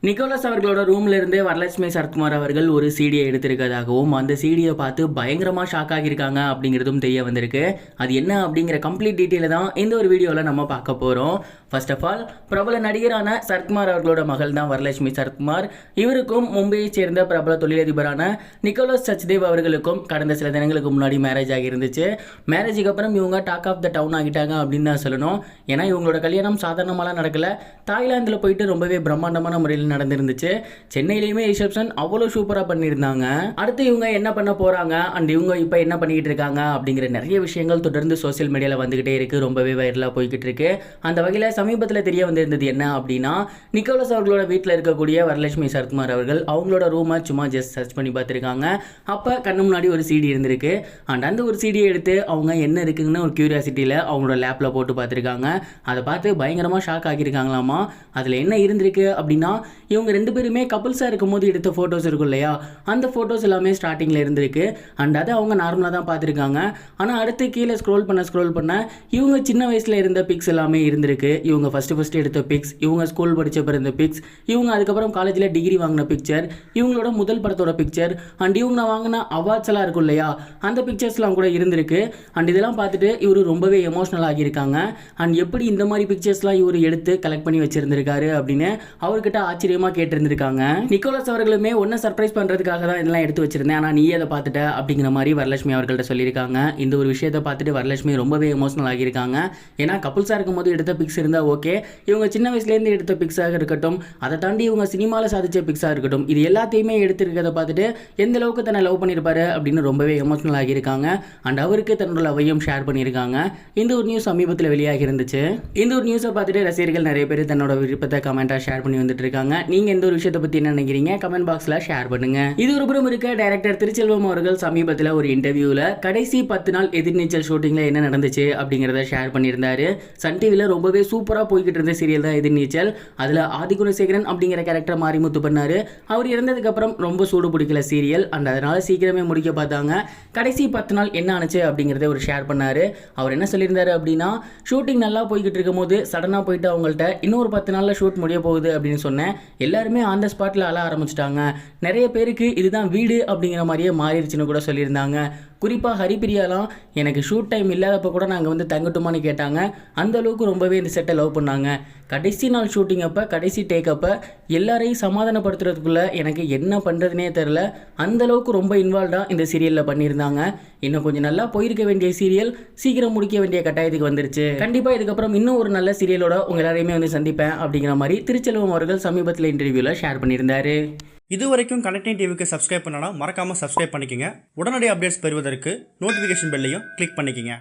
Nicolas அவர்களோட ரூம்ல இருந்து வரலட்சுமி சரத்குமார் அவர்கள் ஒரு சீடியை எடுத்திருக்கிறதாகவும் அந்த சீடியை பார்த்து பயங்கரமா ஷாக் ஆகியிருக்காங்க அப்படிங்கிறதும் தெரிய வந்திருக்கு. அது என்ன அப்படிங்கிற கம்ப்ளீட் டீட்டெயில தான் இந்த ஒரு வீடியோவில் நம்ம பார்க்க போகிறோம். ஃபர்ஸ்ட் ஆஃப் ஆல், பிரபல நடிகரான சரத்குமார் அவர்களோட மகள் தான் வரலட்சுமி சரத்குமார். இவருக்கும் மும்பையை சேர்ந்த பிரபல தொழிலதிபரான நிக்கோலஸ் சச்தேவ் அவர்களுக்கும் கடந்த சில தினங்களுக்கு முன்னாடி மேரேஜ் ஆகியிருந்துச்சு. மேரேஜுக்கு அப்புறம் இவங்க டாக் ஆஃப் த டவுன் ஆகிட்டாங்க அப்படின்னு தான் சொல்லணும். ஏன்னா இவங்களோட கல்யாணம் சாதாரணமாலாம் நடக்கல. தாய்லாந்தில் போயிட்டு ரொம்பவே பிரம்மாண்டமான முறையில் நடந்திருந்துச்சு. சென்னையிலேயுமே ரிசப்ஷன் அவ்வளோ சூப்பராக பண்ணியிருந்தாங்க. அடுத்து இவங்க என்ன பண்ண போகிறாங்க அண்ட் இவங்க இப்போ என்ன பண்ணிக்கிட்டு இருக்காங்க அப்படிங்கிற நிறைய விஷயங்கள் தொடர்ந்து சோசியல் மீடியாவில் வந்துகிட்டே இருக்கு. ரொம்பவே வைரலாக போய்கிட்டு இருக்கு. அந்த வகையில் சமீபத்தில் தெரிய வந்திருந்தது என்ன அப்படின்னா, நிக்கோலஸ் அவர்களோட வீட்டில் இருக்கக்கூடிய வரலட்சுமி சரத்குமார் அவர்கள் அவங்களோட ரூமை சும்மா ஜஸ்ட் சர்ச் பண்ணி பார்த்துருக்காங்க. அப்போ கண்ணு முன்னாடி ஒரு சிடி இருந்திருக்கு. அண்ட் அந்த ஒரு சிடியை எடுத்து அவங்க என்ன இருக்குன்னு ஒரு கியூரியாசிட்டியில் அவங்களோட லேப்பில் போட்டு பார்த்துருக்காங்க. அதை பார்த்து பயங்கரமாக ஷாக் ஆகியிருக்காங்களாமா. அதில் என்ன இருந்திருக்கு அப்படின்னா, இவங்க ரெண்டு பேருமே கப்புள்ஸாக இருக்கும் போது எடுத்த ஃபோட்டோஸ் இருக்கும் இல்லையா, அந்த ஃபோட்டோஸ் எல்லாமே ஸ்டார்டிங்கில் இருந்திருக்கு. அண்ட் அதை அவங்க நார்மலாக தான் பார்த்துருக்காங்க. ஆனால் அடுத்து கீழே ஸ்க்ரோல் பண்ண இவங்க சின்ன வயசில் இருந்த பிக்ஸ் எல்லாமே இருந்திருக்கு. இவங்க ஃபஸ்ட்டு எடுத்த பிக்ஸ், இவங்க ஸ்கூல் படித்தப்ப இருந்த பிக்ஸ், இவங்க அதுக்கப்புறம் காலேஜில் டிகிரி வாங்கின பிக்சர், இவங்களோட முதல் படத்தோட பிக்சர், அண்ட் இவங்க வாங்கின அவார்ட்ஸ் எல்லாம் இருக்கும் இல்லையா, அந்த பிக்சர்ஸ்லாம் கூட இருந்திருக்கு. அண்ட் இதெல்லாம் பார்த்துட்டு இவர் ரொம்பவே எமோஷனல் ஆகியிருக்காங்க. அண்ட் எப்படி இந்த மாதிரி பிக்சர்ஸ்லாம் இவர் எடுத்து கலெக்ட் பண்ணி வச்சிருந்திருக்காரு அப்படின்னு அவர்கிட்ட ஆச்சரியமா கேட்டிருந்திருக்காங்க. நிக்கோலஸ் அவர்களுமே ஒன்ன சர்ப்ரைஸ் பண்றதுக்காக தான் இதெல்லாம் எடுத்து வச்சிருந்தேன், ஆனா நீ அதை பார்த்துட்ட அப்படிங்கிற மாதிரி வரலட்சுமி அவர்கள்ட்ட சொல்லியிருக்காங்க. இந்த ஒரு விஷயத்தை பார்த்துட்டு வரலட்சுமி ரொம்பவே எமோஷனல் ஆகியிருக்காங்க. ஏன்னா கப்புள்ஸாக இருக்கும் போது எடுத்த பிக்ஸ் இருந்தால் ஓகே, இவங்க சின்ன வயசுலேருந்து எடுத்த பிக்ஸாக இருக்கட்டும், அதை தாண்டி இவங்க சினிமாவில் சாதிச்ச பிக்ஸாக இருக்கட்டும், இது எல்லாத்தையுமே எடுத்திருக்கிறத பார்த்துட்டு எந்த அளவுக்கு தன்னை லவ் பண்ணியிருப்பாரு அப்படின்னு ரொம்பவே எமோஷனல் ஆகியிருக்காங்க. அண்ட் அவருக்கு தன்னோட லவ்வையும் ஷேர் பண்ணியிருக்காங்க. இந்த ஒரு நியூஸ் சமீபத்தில் வெளியாகி இருந்துச்சு. இந்த ஒரு நியூஸை பார்த்துட்டு ரசிகர்கள் நிறைய பேர் தன்னோட விருப்பத்தை கமெண்ட்டாக ஷேர் பண்ணி வந்துட்டு இருக்காங்க. நீங்க எந்த ஒரு விஷயத்தை பத்தி என்ன நினைக்கிறீங்க கமெண்ட் பாக்ஸ்ல ஷேர் பண்ணுங்க. இது ஒரு புறம் இருக்க, டைரக்டர் திருச்செல்வம் அவர்கள் சமீபத்தில் ஒரு இன்டர்வியூல கடைசி 10 நாள் எதிர்நீச்சல் ஷூட்டிங்ல என்ன நடந்துச்சு அப்படிங்கறத ஷேர் பண்ணியிருந்தாரு. சன் டிவில ரொம்பவே சூப்பரா போய்கிட்டு இருந்த சீரியல் தான் எதிர்நீச்சல். அதுல ஆதிகுணசேகரன் அப்படிங்கிற கேரக்டர் மாரிமுத்து பண்ணாரு. அவர் இறந்ததுக்கு அப்புறம் ரொம்ப சூடு பிடிக்கல சீரியல். அண்ட் அதனால சீக்கிரமே முடிக்க பார்த்தாங்க. கடைசி 10 நாள் என்ன ஆனிச்சு அப்படிங்கறத ஒரு ஷேர் பண்ணாரு. அவர் என்ன சொல்லியிருந்தாரு அப்படின்னா, ஷூட்டிங் நல்லா போய்கிட்டு இருக்கும் போது சடனா போயிட்டு அவங்கள்ட்ட இன்னொரு 10 நாள்ல ஷூட் முடிய போகுது அப்படின்னு சொன்னேன். எல்லாருமே ஆன் த ஸ்பாட்டில் அழ ஆரம்பிச்சிட்டாங்க. நிறைய பேருக்கு இதுதான் வீடு அப்படிங்கிற மாதிரியே மாறிடுச்சுன்னு கூட சொல்லியிருந்தாங்க. குறிப்பாக ஹரிப்பிரியாலாம் எனக்கு ஷூட் டைம் இல்லாதப்போ கூட நாங்கள் வந்து தங்கட்டுமான்னு கேட்டாங்க. அந்த அளவுக்கு ரொம்பவே இந்த செட்டை லவ் பண்ணாங்க. கடைசி நாள் ஷூட்டிங் அப்போ, கடைசி டேக் அப்போ எல்லாரையும் சமாதானப்படுத்துறதுக்குள்ள எனக்கு என்ன பண்ணுறதுனே தெரில. அந்தளவுக்கு ரொம்ப இன்வால்வ்டாக இந்த சீரியலில் பண்ணியிருந்தாங்க. இன்னும் கொஞ்சம் நல்லா போயிருக்க வேண்டிய சீரியல் சீக்கிரம் முடிக்க வேண்டிய கட்டாயத்துக்கு வந்துருச்சு. கண்டிப்பாக இதுக்கப்புறம் இன்னும் ஒரு நல்ல சீரியலோட உங்கள் எல்லாரையுமே வந்து சந்திப்பேன் அப்படிங்கிற மாதிரி திருச்செல்வம் அவர்கள் சமீபத்தில் இன்டர்வியூவில் ஷேர் பண்ணியிருந்தாரு. இது வரைக்கும் கனெக்டிங் டிவிக்கு சப்ஸ்கிரைப் பண்ணனா மறக்காமல் சப்ஸ்கிரைப் பண்ணிக்கங்க. உடனடி அப்டேட்ஸ் பெறுவதற்கு நோட்டிஃபிகேஷன் பெல்லையும் கிளிக் பண்ணிக்கங்க.